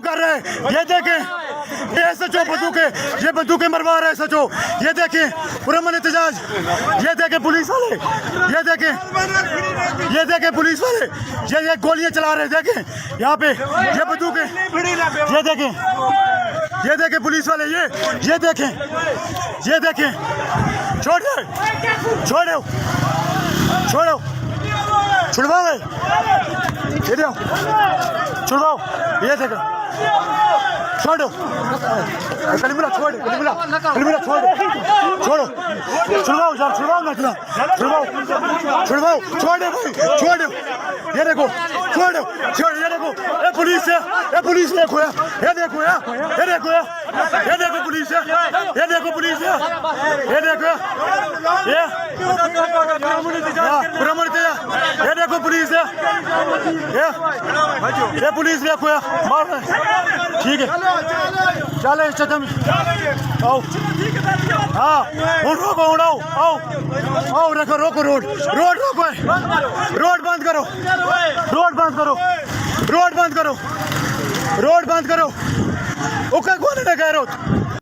कर रहे हैं। ये देखें, ये SHO बंदूकें, ये बंदूकें मरवा रहे हैं SHO। ये देखें पुरअमन एहतजाज, ये देखें पुलिस वाले, ये देखें पुलिस वाले, ये गोलियां चला रहे हैं। देखें यहाँ पे ये बंदूकें, ये देखें पुलिस वाले, ये देखें छोड़ो छुड़वाओ, छुड़वाओ, ये देखो छोड़ो, कलीमुल्लाह छोड़ो, छुड़वाओ यार, छुड़वाओ ना, छुड़वाओ, छोड़ो भाई, छोड़ो, ये देखो, छोड़ो, ये देखो, ये पुलिस है, ये पुलिस ने खोया, ये देखो पुलिस है, ये देखो पुलिस है, ये देखो ये देखो पुलिस है, ये पुलिस ने खोया, मार रहे, ठीक है, चले चतम, आओ, हाँ, रोको, आओ, रखो, रोको, रोड बंद करो, ओके कौन है कह रहे हो?